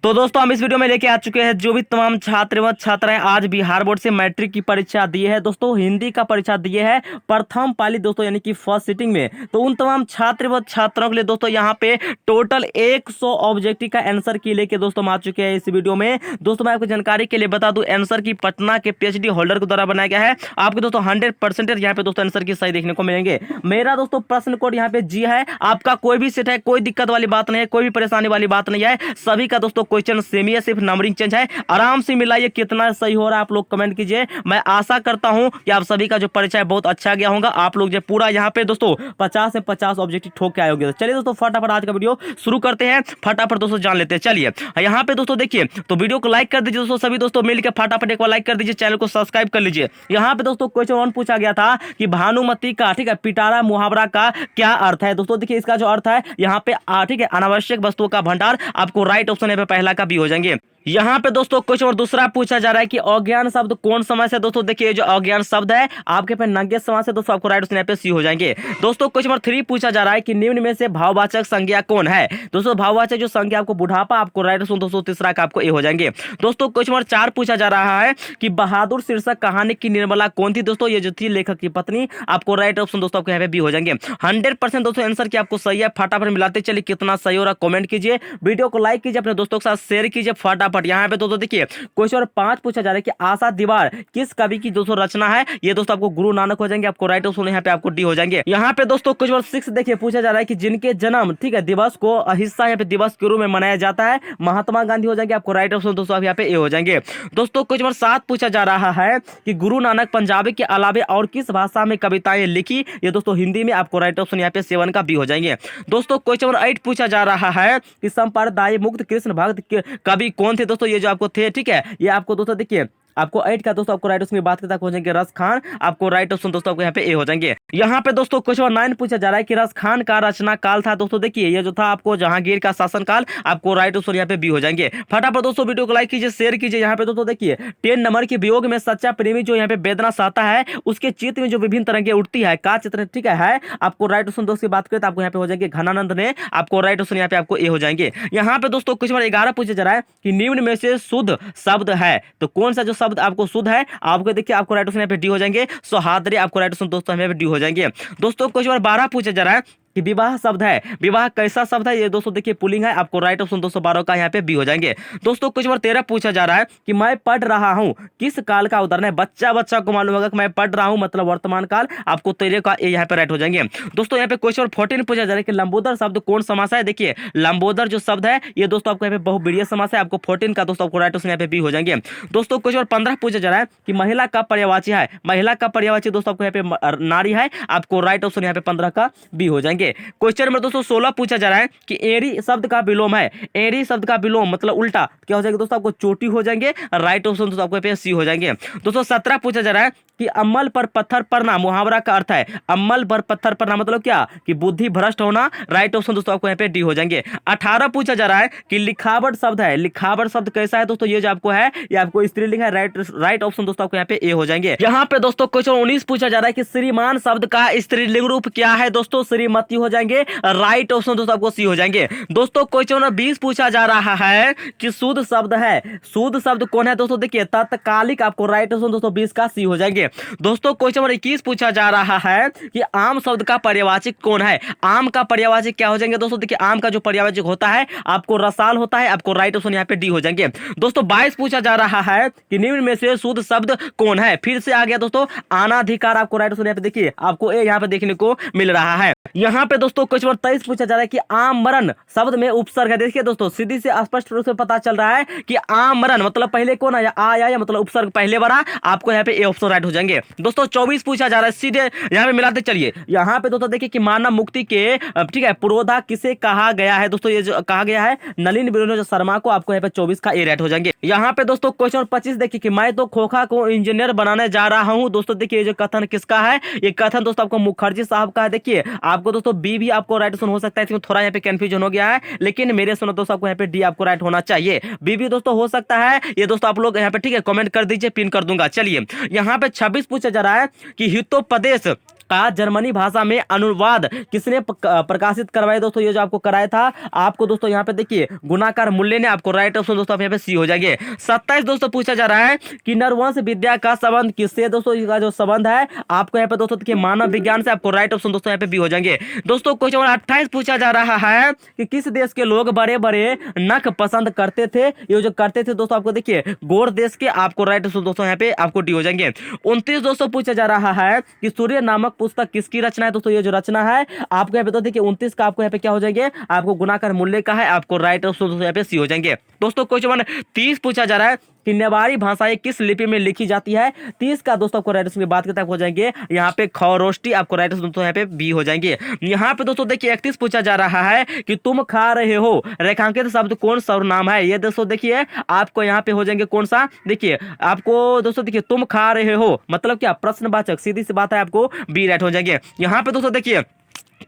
तो दोस्तों हम इस वीडियो में लेके आ चुके हैं जो भी तमाम छात्र व छात्राएं आज बिहार बोर्ड से मैट्रिक की परीक्षा दिए है। दोस्तों हिंदी का परीक्षा दिए है प्रथम पाली दोस्तों, यानी कि फर्स्ट सिटिंग में। तो उन तमाम छात्र व छात्राओं के लिए दोस्तों यहाँ पे टोटल 100 ऑब्जेक्टिव का आंसर की लेके दोस्तों हम आ चुके हैं इस वीडियो में। दोस्तों मैं आपको जानकारी के लिए बता दूं, आंसर की पटना के पीएचडी होल्डर के द्वारा बनाया गया है। आपको दोस्तों 100% यहाँ पे दोस्तों आंसर की सही देखने को मिलेंगे। मेरा दोस्तों प्रश्न कोड यहाँ पे जी है। आपका कोई भी सेट है, कोई दिक्कत वाली बात नहीं है, कोई भी परेशानी वाली बात नहीं है। सभी का दोस्तों क्वेश्चन सेम ही है, सिर्फ नंबरिंग चेंज है। आराम से मिलाइए, कितना सही हो रहा है आप लोग कमेंट कीजिए। मैं आशा करता हूं कि आप सभी का जो परीक्षा है बहुत अच्छा गया होगा। आप लोग जो पूरा यहाँ पे दोस्तों 50 से 50 ऑब्जेक्टिव ठोक के आए होंगे। चलिए दोस्तों फटाफट आज का वीडियो शुरू करते हैं, फटाफट दोस्तों जान लेते हैं। चलिए यहाँ पे दोस्तों देखिए, तो वीडियो को लाइक कर दीजिए दोस्तों, सभी दोस्तों मिलकर फटाफट एक बार लाइक कर दीजिए, चैनल को सब्सक्राइब कर लीजिए। यहाँ पे दोस्तों क्वेश्चन 1 पूछा गया था कि भानुमति का ठीक है पिटारा मुहावरा का क्या अर्थ है। दोस्तों देखिए इसका जो अर्थ है यहाँ पे ठीक है अनावश्यक वस्तुओं का भंडार। आपको राइट ऑप्शन है पहला का भी हो जाएंगे। यहाँ पे दोस्तों क्वेश्चन और दूसरा पूछा जा रहा है कि अज्ञान शब्द कौन समास है। दोस्तों देखिए जो अज्ञान शब्द है आपके पे नंगे समास है दोस्तों, आपको राइट ऑप्शन पे सी हो जाएंगे। दोस्तों क्वेश्चन नंबर 3 पूछा जा रहा है कि निम्न में से भाववाचक संज्ञा कौन है। दोस्तों भाववाचक जो संज्ञा आपको बुढ़ापा, आपको राइट ऑप्शन दोस्तों तीसरा का आपको ए हो जाएंगे। दोस्तों क्वेश्चन नंबर 4 पूछा जा रहा है कि बहादुर शीर्षक कहानी की निर्मला कौन थी। दोस्तों ये जो थी लेखक की पत्नी, आपको राइट ऑप्शन दोस्तों आपको यहाँ पे बी हो जाएंगे। 100% दोस्तों आंसर की आपको सही है। फटाफट मिलाते चलिए कितना सही हो रहा कमेंट कीजिए, वीडियो को लाइक कीजिए, अपने दोस्तों के साथ शेयर कीजिए फटाफट। यहाँ पे दोस्तों देखिए क्वेश्चन 5 पूछा जा रहा है कि आशा दीवार किस कवि की दोस्तों रचना है। ये दोस्तों आपको गुरु नानक हो जाएंगे, आपको राइट ऑप्शन यहाँ पे आपको डी हो जाएंगे। यहाँ पे दोस्तों क्वेश्चन 6 देखिए पूछा जा रहा है कि जिनके जन्म ठीक है दिवस को हिस्सा यहाँ पे दिवस के रूप में मनाया जाता है, महात्मा गांधी हो जाएंगे, आपको राइट ऑप्शन दोस्तों यहाँ पे ए हो जाएंगे। दोस्तों क्वेश्चन 7 पूछा जा रहा है कि गुरु नानक पंजाबी के अलावे और किस भाषा में कविताएं लिखी। ये दोस्तों हिंदी में, आपको राइट ऑप्शन यहाँ पे 7 का बी हो जाएंगे। दोस्तों क्वेश्चन 8 पूछा जा रहा है कि संप्रदाय मुक्त कृष्ण भक्त कवि कौन थे। दोस्तों ये जो आपको थे ठीक है, ये आपको दोस्तों देखिए आपको 8 का दोस्तों आपको राइट ऑप्शन में बात करता हो जाएंगे रस खान, आपको राइट ऑप्शन दोस्तों आपको यहाँ पे ए हो जाएंगे। यहाँ पे दोस्तों क्वेश्चन 9 पूछा जा रहा है कि रस खान का रचना काल था। दोस्तों देखिए ये जो था आपको जहांगीर का शासन काल, आपको राइट ऑप्शन यहाँ पे बी हो जाएंगे। फटाफट दोस्तों वीडियो को लाइक कीजिए, शेयर कीजिए। यहाँ पे दोस्तों देखिए 10 नंबर के वियोग में सच्चा प्रेमी जो यहाँ पे वेदना सहता है, उसके चित्त में जो विभिन्न तरंगे उठती है का चित्र ठीक है, आपको राइट ऑप्शन दोस्तों की बात करें तो आपको यहाँ पे हो जाएंगे घनानंद ने, आपको राइट ऑप्शन यहाँ पे आपको ए हो जाएंगे। यहाँ पे दोस्तों क्वेश्चन 11 पूछा जा रहा है कि निम्न में से शुद्ध शब्द है, तो कौन सा जो शब्द आपको शुद्ध है। आपको देखिए आपको राइट ऑप्शन यहाँ पे डी हो जाएंगे। सौहार्द्र, आपको राइट ऑप्शन दोस्तों यहाँ पे डी हो जाएंगे। दोस्तों क्वेश्चन 12 पूछा जा रहा है कि विवाह शब्द है, विवाह कैसा शब्द है। ये दोस्तों देखिए पुलिंग है, आपको राइट ऑप्शन 212 का यहाँ पे बी हो जाएंगे। दोस्तों क्वेश्चन 13 पूछा जा रहा है कि मैं पढ़ रहा हूँ किस काल का उदाहरण है। बच्चा को मालूम होगा कि मैं पढ़ रहा हूँ मतलब वर्तमान काल, आपको 13 का ए यहाँ पे राइट हो जाएंगे। दोस्तों यहाँ पे क्वेश्चन 14 पूछा जा रहा है कि लंबोदर शब्द कौन समास है। देखिए लंबोदर जो शब्द है ये दोस्तों आपको यहाँ पे बहुब्रीहि समास है, आपको 14 का दोस्तों आपको राइट ऑप्शन यहाँ पे बी हो जाएंगे। दोस्तों क्वेश्चन 15 पूछा जा रहा है कि महिला का पर्यायवाची है, महिला का पर्यायवाची दोस्तों आपको यहाँ पे नारी है, आपको राइट ऑप्शन यहाँ पे 15 का बी हो जाएंगे। क्वेश्चन दोस्तों 16 पूछा जा रहा है कि एरी शब्द का विलोम है, एरी शब्द का विलोम मतलब उल्टा क्या हो जाएगा दोस्तों, आपको चोटी हो जाएंगे, राइट ऑप्शन दोस्तों आपको पे सी हो जाएंगे। दोस्तों 17 पूछा जा रहा है कि अम्मल पर पत्थर पड़ना मुहावरा का अर्थ है। अम्मल पर पत्थर पड़ना मतलब क्या कि बुद्धि भ्रष्ट होना, राइट ऑप्शन दोस्तों आपको यहाँ पे डी हो जाएंगे। 18 पूछा जा रहा है कि लिखावट शब्द है, लिखावट शब्द कैसा है दोस्तों, ये जो आपको है ये आपको स्त्रीलिंग है, राइट ऑप्शन दोस्तों आपको यहाँ पे ए हो जाएंगे। यहाँ पे दोस्तों क्वेश्चन 19 पूछा जा रहा है कि श्रीमान शब्द का स्त्रीलिंग रूप क्या है। दोस्तों श्रीमती हो जाएंगे, राइट ऑप्शन दोस्तों आपको सी हो जाएंगे। दोस्तों क्वेश्चन 20 पूछा जा रहा है कि शुद्ध शब्द है, शुद्ध शब्द कौन है। दोस्तों देखिए तत्कालिक, आपको राइट ऑप्शन दोस्तों 20 का सी हो जाएंगे। दोस्तों क्वेश्चन 21 पूछा जा रहा है कि आम शब्द का पर्यायवाची कौन है। आम का पर्यायवाची क्या हो जाएंगे। दोस्तों देखिए आम का जो पर्यायवाची होता है आपको रसाल होता है, आपको राइट ऑप्शन यहाँ पे डी हो जाएंगे। दोस्तों 22 पूछा जा रहा है कि निम्न में से शुद्ध शब्द कौन है। फिर से आ गया दोस्तों अनाधिकार, आपको राइट ऑप्शन यहाँ पे देखिए आपको ए यहाँ पे देखने को मिल रहा है। यहाँ पे दोस्तों क्वेश्चन 23 पूछा जा रहा है कि आमरण शब्द में उपसर्ग है। देखिए दोस्तों सीधी से स्पष्ट रूप से पता चल रहा है कि आमरण मतलब पहले कौन है, आया या मतलब उपसर्ग पहले बड़ा, आपको यहाँ पे ए ऑप्शन राइट हो जाएंगे। दोस्तों 24 पूछा जा रहा है, सीधे यहाँ पे मिलाते चलिए। यहाँ पे दोस्तों देखिए कि मानव मुक्ति के ठीक है पुरोधा किसे कहा गया है। दोस्तों ये जो कहा गया है नलिन विनोद शर्मा को, आपको यहाँ पे 24 का ए राइट हो जाएंगे। यहाँ पे दोस्तों क्वेश्चन 25 देखिए कि मैं तो खोखा को इंजीनियर बनाने जा रहा हूँ। दोस्तों देखिए ये जो कथन किसका है, ये कथन दोस्तों आपको मुखर्जी साहब का है। देखिए आपको दोस्तों बी भी आपको राइट ऑप्शन हो सकता है, इसमें थोड़ा यहाँ पे कंफ्यूजन हो गया है, लेकिन मेरे सुनो दोस्तों आपको यहाँ पे डी आपको राइट होना चाहिए। बी भी दोस्तों हो सकता है, ये दोस्तों आप लोग यहाँ पे ठीक है कमेंट कर दीजिए, पिन कर दूंगा। चलिए यहाँ पे 26 पूछा जा रहा है कि हितोपदेश का जर्मनी भाषा में अनुवाद किसने प्रकाशित करवाया दोस्तों? ये जो आपको कराया था आपको दोस्तों यहाँ पे देखिए गुणाकार मूल्य ने। आपको राइट ऑप्शन दोस्तों यहाँ पे सी हो जाएंगे। 27 दोस्तों पूछा जा रहा है कि नरवंश विद्या का संबंध किससे? दोस्तों इसका जो संबंध है आपको यहाँ पे दोस्तों देखिए मानव विज्ञान से। आपको राइट ऑप्शन दोस्तों यहाँ पे बी हो जाएंगे। दोस्तों क्वेश्चन नंबर 28 पूछा जा रहा है कि किस देश के लोग बड़े बड़े नख पसंद करते थे? ये जो करते थे दोस्तों आपको देखिए गोर देश के। आपको राइट ऑप्शन दोस्तों यहाँ पे आपको डी हो जाएंगे। 29 दोस्तों पूछा जा रहा है कि सूर्य नामक पुस्तक किसकी रचना है? दोस्तों ये जो रचना है आपको यहाँ पे तो देखिए 29 का आपको यहाँ पे क्या हो जाएंगे? आपको गुणाकार मूल्य का है। आपको राइट ऑप्शन दोस्तों यहाँ पे सी हो जाएंगे। दोस्तों क्वेश्चन नंबर 30 पूछा जा रहा है कि नेवारी भाषाएं किस लिपि में लिखी जाती है? 30 का दोस्तों आपको राइट ऑप्शन की बात करते हो जाएंगे यहाँ पे खरोष्टी। आपको राइट ऑप्शन दोस्तों यहाँ पे बी हो जाएंगे। यहाँ पे दोस्तों देखिए 31 पूछा जा रहा है कि तुम खा रहे हो रेखांकित शब्द कौन सर्वनाम है? ये दोस्तों देखिए आपको यहाँ पे हो जाएंगे कौन सा? देखिए आपको दोस्तों देखिए तुम खा रहे हो मतलब क्या? प्रश्नवाचक। सीधी सी बात है, आपको बी राइट हो जाएंगे। यहाँ पे दोस्तों देखिए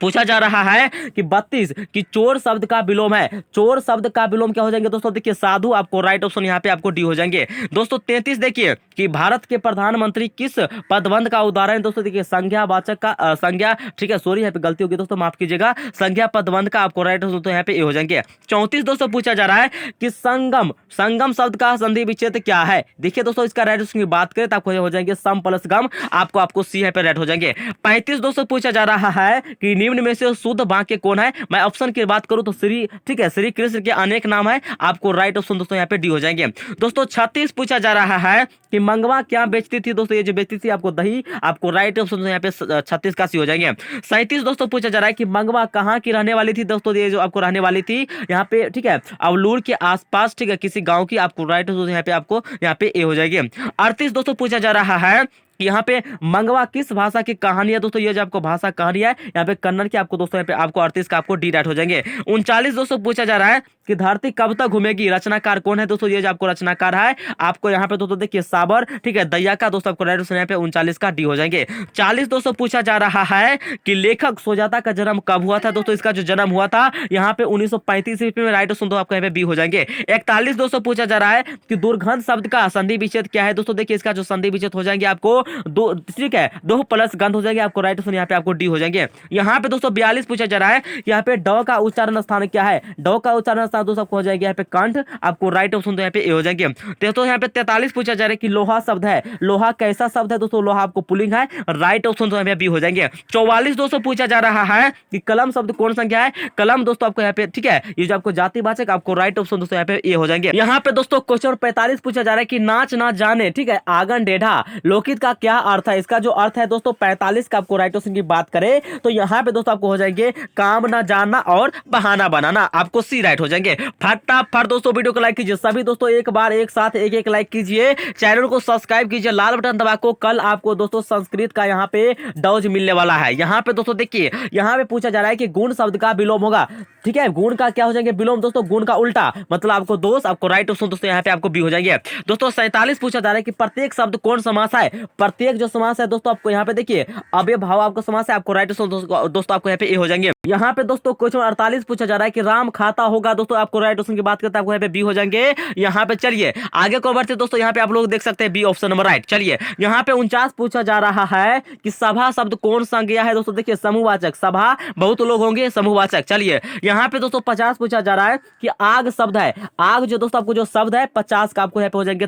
पूछा जा रहा है कि 32 कि चोर शब्द का विलोम है। चोर शब्द का विलोम क्या हो जाएंगे दोस्तों? देखिए साधु। आपको राइट ऑप्शन यहाँ पे आपको डी हो जाएंगे। दोस्तों 33 देखिए कि भारत के प्रधानमंत्री किस पदबंध का उदाहरण है? दोस्तों देखिए संज्ञावाचक का संज्ञा, ठीक है सॉरी यहाँ पे गलती होगी दोस्तों, माफ कीजिएगा, संज्ञा पदबंध का। आपको राइट ऑप्शन दोस्तों यहाँ पे ए हो जाएंगे। 34 दोस्तों पूछा जा रहा है कि संगम, संगम शब्द का संधि विच्छेद क्या है? देखिए दोस्तों इसका राइट ऑप्शन की बात करें तो आपको हो जाएंगे सम प्लस गम। आपको सी यहाँ पे राइट हो जाएंगे। 35 दोस्तों पूछा जा रहा है कि निम्न में से शुद्ध वाक्य कौन है? मैं ऑप्शन की बात करूं तो श्री, ठीक है, श्री कृष्ण के अनेक नाम है। आपको राइट ऑप्शन दोस्तों यहाँ पे डी हो जाएंगे। दोस्तों 36 पूछा जा रहा है कि मंगवा क्या बेचती थी? दोस्तों ये जो बेचती थी आपको दही। आपको राइट ऑप्शन यहाँ पे 36 का सी हो जाएंगे। 37 दोस्तों पूछा जा रहा है कि मंगवा कहाँ की रहने वाली थी? दोस्तों ये जो आपको रहने वाली थी यहाँ पे, ठीक है, अवलूर के आसपास, ठीक है, किसी गाँव की। आपको राइट ऑप्शन यहाँ पे आपको यहाँ पे ए हो जाएगी। 38 दोस्तों पूछा जा रहा है यहाँ पे मंगवा किस भाषा की कहानी है? दोस्तों ये जो आपको भाषा कहानी है यहाँ पे कन्नड़ की। आपको दोस्तों यहाँ पे आपको 38 का आपको डी राइट हो जाएंगे। 39 दोस्तों पूछा जा रहा है कि धरती कब तक घूमेगी? रचनाकार कौन है? दोस्तों ये जो आपको रचनाकार है आपको यहाँ पे दोस्तों देखिए साबर, ठीक है, दैया का। दोस्तों आपको राइट ऑप्शन यहाँ पे 39 का डी हो जाएंगे। 40 दोस्तों पूछा जा रहा है कि लेखक सुजाता का जन्म कब हुआ था? दोस्तों इसका जो जन्म हुआ था यहाँ पे 1935 ईस्वी में। राइट ऑप्शन आपको यहाँ पे बी हो जाएंगे। 41 दोस्तों पूछा जा रहा है कि दुर्गंध शब्द का संधि विच्छेद क्या है? दोस्तों देखिए इसका जो संधि विच्छेद हो जाएंगे आपको दो, ठीक है, दो प्लस गंध हो जाएंगे। आपको राइट ऑप्शन यहाँ पे आपको डी हो जाएंगे। यहाँ पे दोस्तों 42 पूछा जा रहा है यहाँ पे ड का उच्चारण स्थान क्या है? ड का उच्चारण स्थान दोस्तों आपको हो जाएगा यहाँ पे कंठ। आपको राइट ऑप्शन तो यहाँ पे ए हो जाएंगे। दोस्तों यहाँ पे 43 पूछा जा रहा है कि लोहा शब्द है, लोहा कैसा शब्द है? दोस्तों लोहा आपको पुलिंग है। राइट ऑप्शन तो यहाँ पे बी हो जाएंगे। 44 दोस्तों पूछा जा रहा है कि कलम शब्द कौन संख्या है? कलम दोस्तों आपको यहाँ पे, ठीक है, ये जो आपको जातिवाचक। आपको राइट ऑप्शन दोस्तों यहाँ पे ए हो जाएंगे। यहाँ पे दोस्तों क्वेश्चन 45 पूछा जा रहा है कि नाच ना जाने, ठीक है, आंगन टेढ़ा लोकित का क्या अर्थ है? इसका जो अर्थ है दोस्तों 45 का आपको राइट ऑप्शन की बात करें तो यहाँ पे दोस्तों आपको हो जाएंगे काम ना जानना और बहाना बनाना। आपको सी राइट हो जाएंगे। फटाफट दोस्तों वीडियो को लाइक कीजिए। सभी दोस्तों एक बार एक साथ एक लाइक कीजिए, चैनल को सब्सक्राइब कीजिए, लाल बटन दबा को। कल आपको दोस्तों संस्कृत का यहाँ पे डॉज मिलने वाला है। यहाँ पे दोस्तों देखिए यहाँ पे पूछा जा रहा है कि गुण शब्द का विलोम होगा, ठीक है, गुण का क्या हो जाएंगे? विलोम। दोस्तों गुण का उल्टा मतलब आपको दोष। आपको राइट ऑप्शन दोस्तों यहाँ पे आपको बी हो जाएंगे। दोस्तों 47 पूछा जा रहा है कि प्रत्येक शब्द कौन समास है? प्रत्येक जो समास है दोस्तों आपको यहाँ पे देखिए अव्यय भाव आपको समास है। आपको राइट दोस्तों आपको यहाँ पे ए हो जाएंगे। यहाँ पे दोस्तों क्वेश्चन 48 पूछा जा रहा है कि राम खाता होगा। दोस्तों आपको राइट ऑप्शन की बात करते हैं आपको यहाँ पे बी हो जाएंगे। यहाँ पे चलिए आगे को बढ़ते दोस्तों, यहाँ पे आप लोग देख सकते हैं बी ऑप्शन नंबर राइट। चलिए यहाँ पे 49 पूछा जा रहा है कि सभा शब्द कौन संज्ञा है? दोस्तों देखिए समूहवाचक। सभा बहुत लोग होंगे, समूहवाचक। चलिए यहाँ पे दोस्तों 50 पूछा जा रहा है कि आग शब्द है। आग जो दोस्तों आपको जो शब्द है 50 का आपको यहाँ पे हो जाएंगे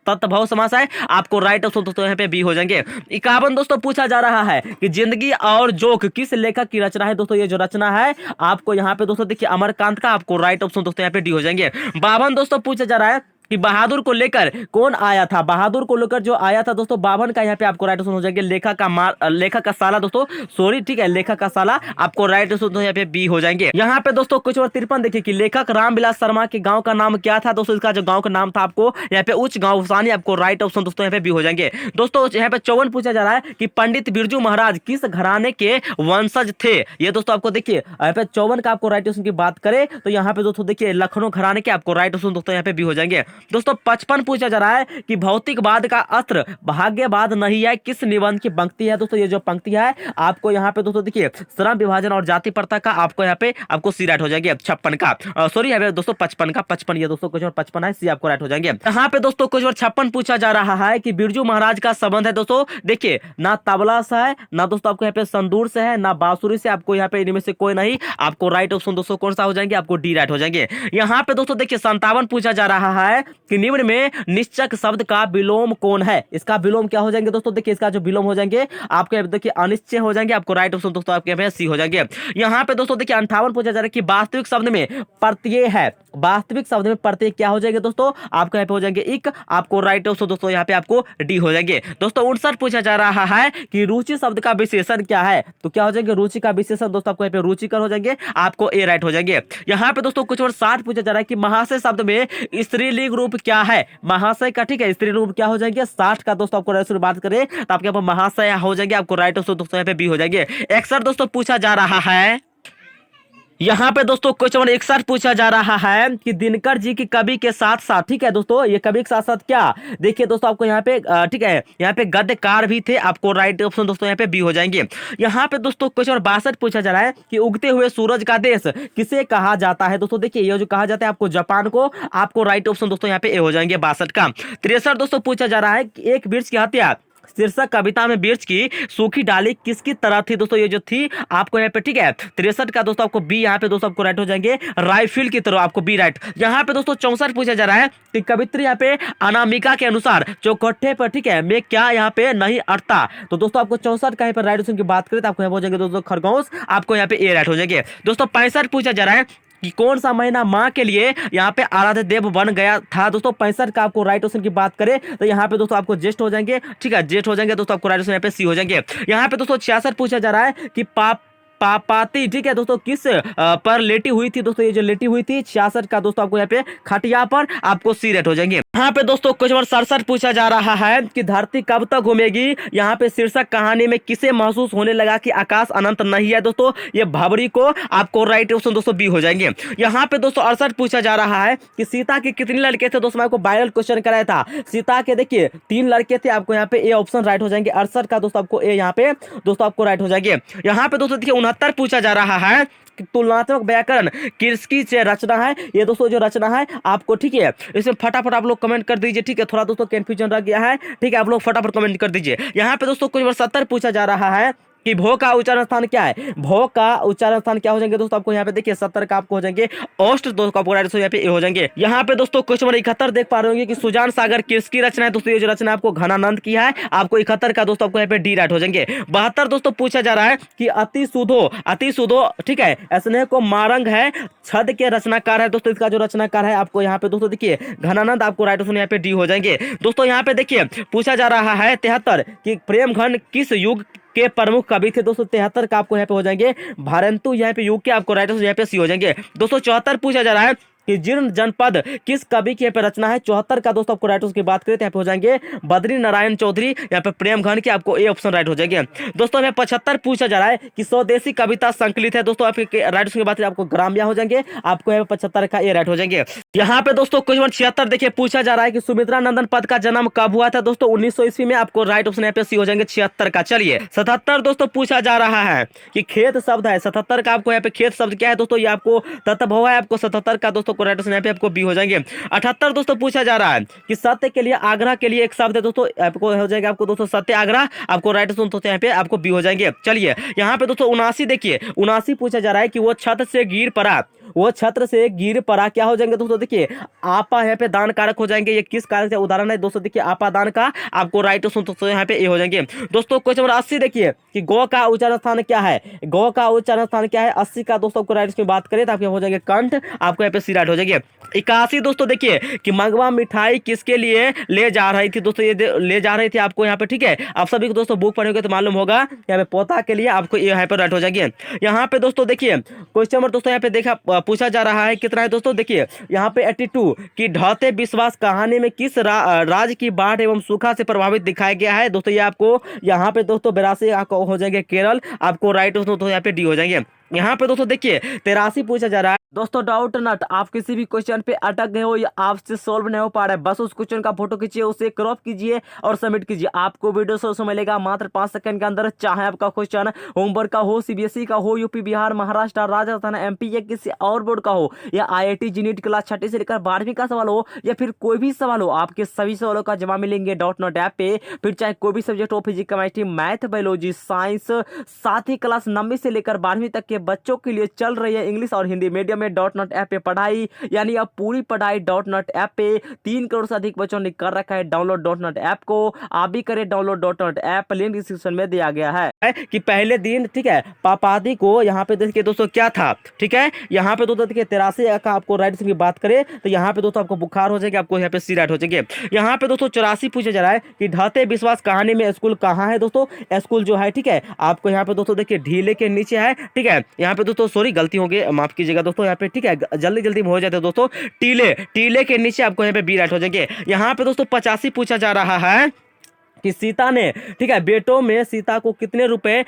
तत्भव समास है। आपको राइट ऑप्शन दोस्तों यहाँ पे बी हो जाएंगे। 51 दोस्तों पूछा जा रहा है कि जिंदगी और जोक किस लेखक की रचना है? दोस्तों ये जो रचना है आपको यहाँ पे दोस्तों देखिए अमरकांत का। आपको राइट ऑप्शन दोस्तों यहाँ पे डी हो जाएंगे। 52 दोस्तों पूछा जा रहा है कि बहादुर को लेकर कौन आया था? बहादुर को लेकर जो आया था दोस्तों 52 का यहाँ पे आपको राइट ऑप्शन हो जाएंगे लेखक का साला। दोस्तों सॉरी, ठीक है, लेखक का साला। आपको राइट ऑप्शन यहाँ पे बी हो जाएंगे। यहाँ पे दोस्तों कुछ और 53 देखिए कि लेखक रामविलास शर्मा के गांव का नाम क्या था? दोस्तों इसका जो गांव का नाम था आपको यहाँ पे उच्च गांव सानी। आपको राइट ऑप्शन दोस्तों यहाँ पे बी हो जाएंगे। दोस्तों यहाँ पे 54 पूछा जा रहा है कि पंडित बिरजू महाराज किस घराने के वंशज थे? ये दोस्तों आपको देखिए यहाँ पे 54 का आपको राइट ऑप्शन की बात करें तो यहाँ पे दोस्तों देखिए लखनऊ घराने के। आपको राइट ऑप्शन दोस्तों यहाँ पे बी हो जाएंगे। दोस्तों 55 पूछा जा रहा है कि भौतिकवाद का अस्त्र भाग्यवाद नहीं है, किस निबंध की पंक्ति है। दोस्तों ये जो पंक्ति है आपको यहाँ पे दोस्तों देखिए श्रम विभाजन और जाति प्रथा का आपको यहाँ पे आपको सी राइट हो जाएगी 56 का, सॉरी है दोस्तों 55 का, 55 ये दोस्तों क्वेश्चन 55 है, सी आपको राइट हो जाएंगे। यहाँ पे दोस्तों क्वेश्चन 56 पूछा जा रहा है कि बिरजू महाराज का संबंध है दोस्तों देखिए ना तबला से है ना दोस्तों आपको यहाँ पे संदूर से है ना बांसुरी से, आपको यहाँ पे इनमें से कोई नहीं, आपको राइट ऑप्शन दोस्तों कौन सा हो जाएंगे, आपको डी राइट हो जाएंगे। यहाँ पे दोस्तों देखिए 57 पूछा जा रहा है कि निम्न में निश्चक शब्द का विलोम कौन है। इसका विलोम क्या हो जाएंगे दोस्तों देखिए, इसका जो विलोम हो जाएंगे आपके देखिए अनिश्चय हो जाएंगे, आपको राइट ऑप्शन दोस्तों आपके यहाँ पे सी हो जाएंगे। यहाँ पे दोस्तों देखिए 58 पूछा जा रहा है कि वास्तविक शब्द में प्रत्यय है, वास्तविक शब्द में प्रत्यय क्या हो जाएंगे दोस्तों, आपको यहाँ पे हो जाएंगे इक, आपको राइट ऑप्शन दोस्तों यहाँ पे आपको डी हो जाएंगे। दोस्तों 59 पूछा जा रहा है कि रुचि शब्द का विशेषण क्या है, तो क्या हो जाएंगे रुचि का विशेषण दोस्तों आपको यहाँ पे रुचिकर हो जाएंगे, आपको ए राइट हो जाएंगे। यहाँ पे दोस्तों कुछ और 60 पूछा जा रहा है कि महाशय शब्द में स्त्रीलिंग रूप क्या है, महाशय का ठीक है स्त्रीलिंग रूप क्या हो जाएंगे 60 का दोस्तों आपको बात करें तो आपके यहाँ महाशय हो जाएंगे, आपको राइट ऑप्शन दोस्तों यहाँ पे बी हो जाएंगे। 61 दोस्तों पूछा जा रहा है, यहाँ पे दोस्तों क्वेश्चन नंबर 61 पूछा जा रहा है कि दिनकर जी की कवि के साथ साथ, ठीक है दोस्तों ये कवि के साथ साथ क्या, देखिए दोस्तों आपको यहाँ पे ठीक है यहाँ पे गद्यकार भी थे, आपको राइट ऑप्शन दोस्तों यहाँ पे बी हो जाएंगे। यहाँ पे दोस्तों क्वेश्चन नंबर 62 पूछा जा रहा है कि उगते हुए सूरज का देश किसे कहा जाता है। दोस्तों देखिए ये जो कहा जाता है आपको जापान को, आपको राइट ऑप्शन दोस्तों यहाँ पे ए हो जाएंगे 62 का। 63 दोस्तों पूछा जा रहा है कि एक वृक्ष की हत्या शीर्षक कविता में वृक्ष की सूखी डाली किसकी तरह थी। दोस्तों ये जो थी आपको यहाँ पे ठीक है 63 का दोस्तों आपको बी यहाँ पे दोस्तों आपको राइट हो जाएंगे, राइफिल की तरह आपको बी राइट। यहाँ पे दोस्तों 64 पूछा जा रहा है कि कवित्री यहाँ पे अनामिका के अनुसार चौखटे पर ठीक है में क्या यहाँ पे नहीं अटता, तो दोस्तों आपको 64 का यहाँ पर राइट ऑप्शन की बात करें तो आपको यहाँ हो जाएंगे दोस्तों खरगोश, आपको यहाँ पे ए राइट हो जाएंगे। दोस्तों 65 पूछा जा रहा है कि कौन सा महीना माँ के लिए यहाँ पे आराध्य देव बन गया था। दोस्तों 65 का आपको राइट ऑप्शन की बात करें तो यहाँ पे दोस्तों आपको ज्येष्ठ हो जाएंगे, ठीक है ज्येष्ठ हो जाएंगे दोस्तों, आपको राइट ऑप्शन यहाँ पे सी हो जाएंगे। यहाँ पे दोस्तों 66 पूछा जा रहा है कि पापाती ठीक है दोस्तों किस पर लेटी हुई थी। दोस्तों ये जो लेटी हुई थी 66 का दोस्तों आपको यहाँ पे खटिया पर, आपको सी रेट हो जाएंगे। यहाँ पे दोस्तों क्वेश्चन नंबर 67 पूछा जा रहा है कि धरती कब तक घूमेगी। यहाँ पे शीर्षक कहानी में किसे महसूस होने लगा कि आकाश अनंत नहीं है। दोस्तों ये भवरी को, आपको राइट ऑप्शन दोस्तों बी हो जाएंगे। यहाँ पे दोस्तों 68 पूछा जा रहा है कि सीता के कितने लड़के थे। दोस्तों मैं आपको वायरल क्वेश्चन कराया था, सीता के देखिए 3 लड़के थे, आपको यहाँ पे ए ऑप्शन राइट हो जाएंगे। 68 का दोस्तों आपको ए यहाँ पे दोस्तों आपको राइट हो जाएंगे। यहाँ पे दोस्तों देखिए 69 पूछा जा रहा है कि तुलनात्मक व्याकरण किसकी रचना है। ये दोस्तों जो रचना है आपको ठीक है इसमें फटाफट आप लोग कमेंट कर दीजिए, ठीक है थोड़ा दोस्तों कंफ्यूजन रह गया है, ठीक है आप लोग फटाफट कमेंट कर दीजिए। यहाँ पे दोस्तों कुछ 70 पूछा जा रहा है कि भो का उच्चारण स्थान क्या है, भो का उच्चारण स्थान क्या हो जाएंगे दोस्तों, आपको यहाँ पे देखिए 70 का आपको हो जाएंगे ओस्ट, दोस्तों आपको राइट यहाँ पे ए हो जाएंगे। यहाँ पे दोस्तों क्वेश्चन नंबर 71 देख पा रहे होंगे कि सुजान सागर किसकी रचना है। दोस्तों ये जो रचना आपको घनानंद की है, आपको 71 का दोस्तों आपको यहाँ पे डी राइट हो जाएंगे। 72 दोस्तों पूछा जा रहा है कि अति सुधो ठीक है स्नेह को मारंग है छद के रचनाकार है। दोस्तों इसका जो रचनाकार है आपको यहाँ पे दोस्तों देखिए घनानंद, आपको राइट ऑप्शन यहाँ पे डी हो जाएंगे। दोस्तों यहाँ पे देखिए पूछा जा रहा है 73 कि प्रेम घन किस युग के प्रमुख कवि थे। दोस्तों 73 का आपको यहाँ पे हो जाएंगे भारंतु, यहाँ पे युग के आपको राइट ऑप्शन यहाँ पे सी हो जाएंगे। दोस्तों 74 पूछा जा रहा है कि जीर्ण जनपद किस कवि की यहाँ पे रचना है। 74 का दोस्तों आपको राइट की बात करें तो यहाँ पे हो जाएंगे बद्री नारायण चौधरी, यहाँ पे प्रेम घन की, आपको ए ऑप्शन राइट हो जाएंगे। दोस्तों यहाँ 75 पूछा जा रहा है कि स्वदेशी कविता संकलित है। दोस्तों आपके राइट की बात करें आपको ग्राम्या हो जाएंगे, आपको यहाँ पे 75 का ए राइट हो जाएंगे। यहाँ पे दोस्तों क्वेश्चन 76 देखिए पूछा जा रहा है कि सुमित्रा नंदन पद का जन्म कब हुआ था। दोस्तों 1900 ईस्वी में, आपको राइट ऑप्शन यहाँ पे सी हो जाएंगे 76 का। चलिए 77 दोस्तों पूछा जा रहा है कि खेत शब्द है, 77 का आपको यहाँ पे खेत शब्द क्या है। दोस्तों ये आपको तत्भव है, आपको 77 का दोस्तों को राइट ऑप्शन यहाँ पे आपको बी हो जाएंगे। 78 दोस्तों पूछा जा रहा है कि सत्य के लिए आग्रह के लिए एक शब्द है। दोस्तों आपको हो जाएगा आपको दोस्तों सत्याग्रह, आपको राइट ऑप्शन यहाँ पे आपको बी हो जाएंगे। चलिए यहाँ पे दोस्तों 79 देखिए 79 पूछा जा रहा है कि वो छत से गिर पड़ा, वो छत्र से गिर पड़ा क्या हो जाएंगे। दोस्तों देखिए आपा यहाँ पे दान कारक हो जाएंगे, ये किस कारक से उदाहरण है। दोस्तों देखिए आपा दान का, आपको राइट ऑप्शन यहाँ पे ए हो जाएंगे। दोस्तों क्वेश्चन नंबर 80 देखिए कि गौ का उच्चारण स्थान क्या है, गौ का उच्चारण स्थान क्या है। 80 का दोस्तों आपको राइट की बात करें तो आपके हो जाएंगे कंठ, आपको यहाँ पे सी राइट हो जाएंगे। 81 दोस्तों देखिए कि मंगवा मिठाई किसके लिए ले जा रही थी। दोस्तों ये ले जा रही थी आपको यहाँ पे ठीक है, आप सभी को दोस्तों बुक पढ़ोगे तो मालूम होगा, यहाँ पे पोता के लिए, आपको यहाँ पे राइट हो जाएंगे। यहाँ पे दोस्तों देखिए क्वेश्चन नंबर दोस्तों यहाँ पे देखा पूछा जा रहा है कितना है। दोस्तों देखिए यहाँ पे 82 की ढहते विश्वास कहानी में किस राज्य की बाढ़ एवं सूखा से प्रभावित दिखाया गया है। दोस्तों ये आपको यहाँ पे दोस्तों 82 आपको हो जाएंगे केरल, आपको राइट दोस्तों यहाँ पे डी हो जाएंगे। यहाँ पे दोस्तों देखिए 83 पूछा जा रहा है दोस्तों डाउट नट, आप किसी भी क्वेश्चन पे अटक गए हो या आपसे सॉल्व नहीं हो पा रहा है, बस उस क्वेश्चन का फोटो खींचिए, उसे क्रॉप कीजिए और सबमिट कीजिए। आपको वीडियो सोल्यूशन मिलेगा मात्र 5 सेकंड के अंदर। चाहे आपका क्वेश्चन होमवर्क का हो, सीबीएसई का हो, यूपी बिहार महाराष्ट्र राजस्थान एमपी या किसी और बोर्ड का हो, या आईआईटी जीनीट क्लास 6 से लेकर 12वीं का सवाल हो, या फिर कोई भी सवाल हो, आपके सभी सवालों का जवाब मिलेंगे डॉट नॉट ऐप पे। फिर चाहे कोई भी सब्जेक्ट हो, physics chemistry math biology science, साथ ही क्लास 9वीं से लेकर 12वीं तक के बच्चों के लिए चल रही है इंग्लिश और हिंदी मीडियम में डॉट नॉट ऐप पे पढ़ाई। यानी अब पूरी पढ़ाई डॉट नॉट ऐप पे। 3 करोड़ से अधिक बच्चों ने कर रखा है डाउनलोड डॉट नॉट ऐप को। आप भी करें download dot not app, link description में दिया गया है। कि पहले दिन ठीक है पापादी को यहाँ पे देखिए दोस्तों क्या था, ठीक है यहाँ पे दोस्तों देखिए 83 का आपको राइट की बात करें तो यहाँ पे दोस्तों आपको बुखार हो जाएगा, आपको यहाँ पे सी राइट हो जाएंगे। यहाँ पे दोस्तों 84 पूछा जा रहा है कि ढाते विश्वास कहानी में स्कूल कहाँ है। दोस्तों स्कूल जो है ठीक है आपको यहाँ पे दोस्तों देखिए ढीले के नीचे है, ठीक है यहाँ पे दोस्तों सॉरी गलती हो गई, माफ कीजिएगा दोस्तों यहाँ पे ठीक है जल्दी जल्दी में हो जाते हैं दोस्तों। टीले टीले के नीचे आपको यहाँ पे बी राइट हो जाएंगे। यहाँ पे दोस्तों 85 पूछा जा रहा है कि सीता ने ठीक है बेटों में सीता को कितने रुपए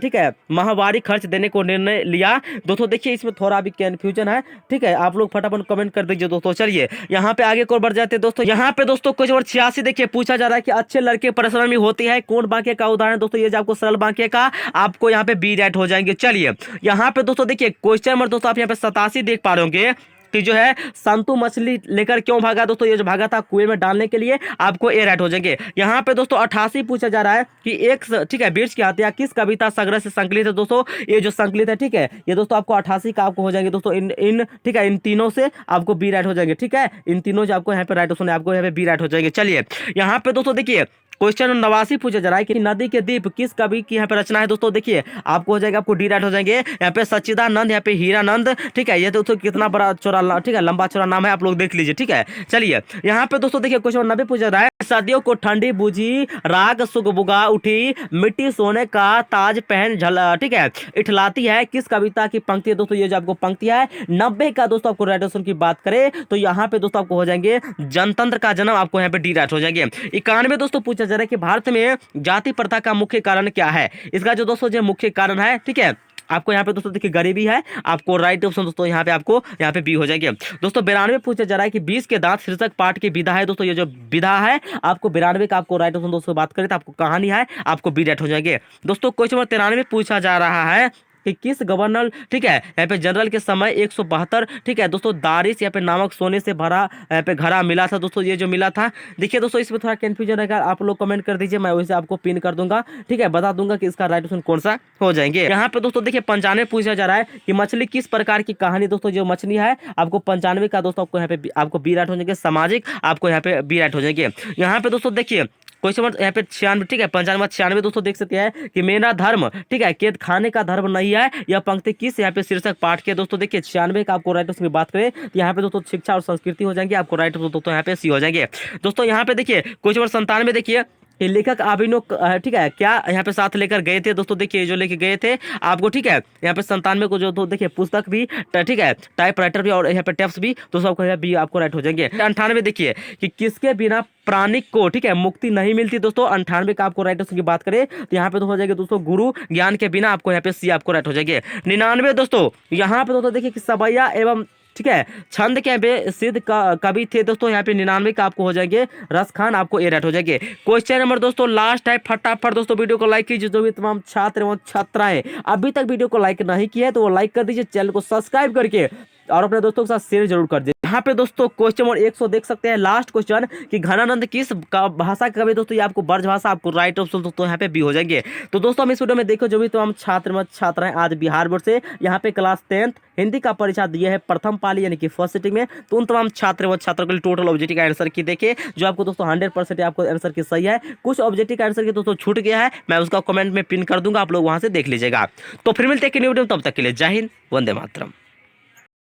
ठीक है माहवारी खर्च देने को निर्णय लिया। दोस्तों देखिए इसमें थोड़ा भी कंफ्यूजन है, ठीक है आप लोग फटाफट कमेंट कर दीजिए दोस्तों। चलिए यहाँ पे आगे को बढ़ जाते हैं दोस्तों। यहाँ पे दोस्तों क्वेश्चन नंबर 86 देखिए पूछा जा रहा है कि अच्छे लड़के परिश्रमी होते हैं, कौन वाक्य का उदाहरण। दोस्तों ये जो आपको सरल वाक्य का आपको यहाँ पे बी राइट हो जाएंगे। चलिए यहाँ पे दोस्तों देखिए क्वेश्चन नंबर दोस्तों आप यहाँ पे 87 देख पा रहे होंगे कि जो है संतु मछली लेकर क्यों भागा। दोस्तों ये जो भागा था कुएं में डालने के लिए, आपको ए राइट हो जाएंगे। यहाँ पे दोस्तों 88 पूछा जा रहा है कि एक ठीक है वृक्ष की हत्या किस कविता संग्रह से संकलित है। दोस्तों ये जो संकलित है ठीक है ये दोस्तों आपको 88 का आपको हो जाएंगे दोस्तों इन ठीक है इन तीनों से आपको बी राइट हो जाएंगे, ठीक है इन तीनों जो आपको यहाँ पे राइट ऑप्शन है आपको यहाँ पे बी राइट हो जाएंगे। चलिए यहाँ पे दोस्तों देखिए क्वेश्चन 89 पूछा जा रहा है कि नदी के द्वीप किस कवि की यहाँ पे रचना है। दोस्तों देखिए आपको हो जाएगा आपको डी राइट हो जाएंगे। यहाँ पे सच्चिदानंद, यहाँ पे हीरानंद, ठीक है ये दोस्तों कितना बड़ा चौड़ा ठीक है लंबा चौड़ा नाम है, आप लोग देख लीजिए, ठीक है। चलिए यहाँ पे दोस्तों देखिए क्वेश्चन 90 पूछा जा रहा है सदियों को ठंडी बुझी राग सुगबुगा उठी मिट्टी सोने का ताज पहन ठीक है इठलाती है किस कविता की पंक्ति है। दोस्तों ये जो आपको पंक्ति है 90 का दोस्तों आपको राइट ऑप्शन की बात करें तो यहाँ पे दोस्तों आपको हो जाएंगे जनतंत्र का जन्म, आपको यहाँ पे डी राइट हो जाएंगे। 91 दोस्तों पूछा जा रहा है कि भारत में जाति प्रथा का मुख्य कारण क्या है। इसका जो दोस्तों जो मुख्य कारण है ठीक है आपको यहाँ पे दोस्तों देखिए गरीबी है, आपको राइट ऑप्शन दोस्तों यहाँ पे आपको यहाँ पे बी हो जाएंगे। दोस्तों 92 पूछा जा रहा है कि 20 के दांत शीर्षक पाठ की विधा है। दोस्तों ये जो विधा है आपको 92 का आपको राइट ऑप्शन दोस्तों बात करें तो आपको कहानी है, आपको बी राइट हो जाएंगे। दोस्तों क्वेश्चन नंबर 93 पूछा जा रहा है कि किस गवर्नर ठीक है यहाँ पे जनरल के समय 172 ठीक है दोस्तों दारिश यहाँ पे नामक सोने से भरा यहाँ पे घड़ा मिला था। दोस्तों ये जो मिला था देखिए दोस्तों इसमें थोड़ा कंफ्यूजन है, आप लोग कमेंट कर दीजिए, मैं वैसे आपको पिन कर दूंगा, ठीक है बता दूंगा कि इसका राइट ऑप्शन कौन सा हो जाएंगे। यहाँ पे दोस्तों देखिए 95 पूछा जा रहा है कि मछली किस प्रकार की कहानी। दोस्तों जो मछली है आपको 95 का दोस्तों आपको यहाँ पे आपको बी राइट हो जाएंगे, सामाजिक आपको यहाँ पे बी राइट हो जाएंगे। यहाँ पे दोस्तों देखिए क्वेश्चन नंबर यहाँ पे 96 ठीक है 95 96 दोस्तों देख सकते हैं कि मेरा धर्म ठीक है केद खाने का धर्म नहीं है, यह पंक्ति किस यहाँ पे शीर्षक पाठ के। दोस्तों देखिए 96 का आपको राइट ऑप्शन की बात करें तो यहाँ पे दोस्तों शिक्षा और संस्कृति हो जाएंगे, आपको राइट दोस्तों यहाँ पे सी हो जाएंगे। दोस्तों यहाँ पे देखिए क्वेश्चन नंबर 97 देखिए लेखक अभिनव ठीक है क्या यहाँ पे साथ लेकर गए थे। दोस्तों देखिए जो लेके गए थे आपको ठीक है यहाँ पे 97 को जो तो देखिए पुस्तक भी ठीक है टाइप राइटर भी और यहाँ पे टेप्स भी दोस्तों आपको यहाँ भी आपको राइट हो जाएंगे। 98 देखिए कि किसके बिना प्राणिक को ठीक है मुक्ति नहीं मिलती। दोस्तों 98 का आपको राइट ऑप्शन की बात करें तो यहाँ पे तो हो जाएगा दोस्तों गुरु ज्ञान के बिना, आपको यहाँ पे सी आपको राइट हो जाएंगे। 99 दोस्तों यहाँ पे दोस्तों देखिए कि सवैया एवं ठीक है छंद के बेसिद्ध कवि थे। दोस्तों यहाँ पे 99 का आपको हो जाएंगे रस खान, आपको ए राइट हो जाएंगे। क्वेश्चन नंबर दोस्तों लास्ट है, फटाफट दोस्तों वीडियो को लाइक कीजिए। जो भी तमाम छात्र एवं छात्राएं अभी तक वीडियो को लाइक नहीं किया है तो वो लाइक कर दीजिए, चैनल को सब्सक्राइब करके और अपने दोस्तों के साथ शेयर जरूर कर दीजिए। यहाँ पे दोस्तों क्वेश्चन नंबर 100 देख सकते हैं लास्ट क्वेश्चन कि घनानंद किस भाषा का कवि। दोस्तों ये आपको ब्रज भाषा, आपको राइट ऑप्शन दोस्तों यहाँ पे बी हो जाएंगे। तो दोस्तों हम इस वीडियो में देखो जो भी तमाम छात्र हैं आज बिहार बोर्ड से यहाँ पे क्लास 10th हिंदी का परीक्षा दिए है प्रथम पाली यानी कि फर्स्ट सिटिंग में, तो उन तमाम छात्रों के लिए टोटल ऑब्जेक्टिव का आंसर की देखे जो आपको दोस्तों 100% आपको आंसर की सही है। कुछ ऑब्जेक्टिव का आंसर की दोस्तों छूट गया है, मैं उसका कमेंट में पिन कर दूंगा, आप लोग वहां से देख लीजिएगा। तो फिर मिलते हैं न्यू वीडियो, तब तक के लिए जय हिंद, वंदे मातरम।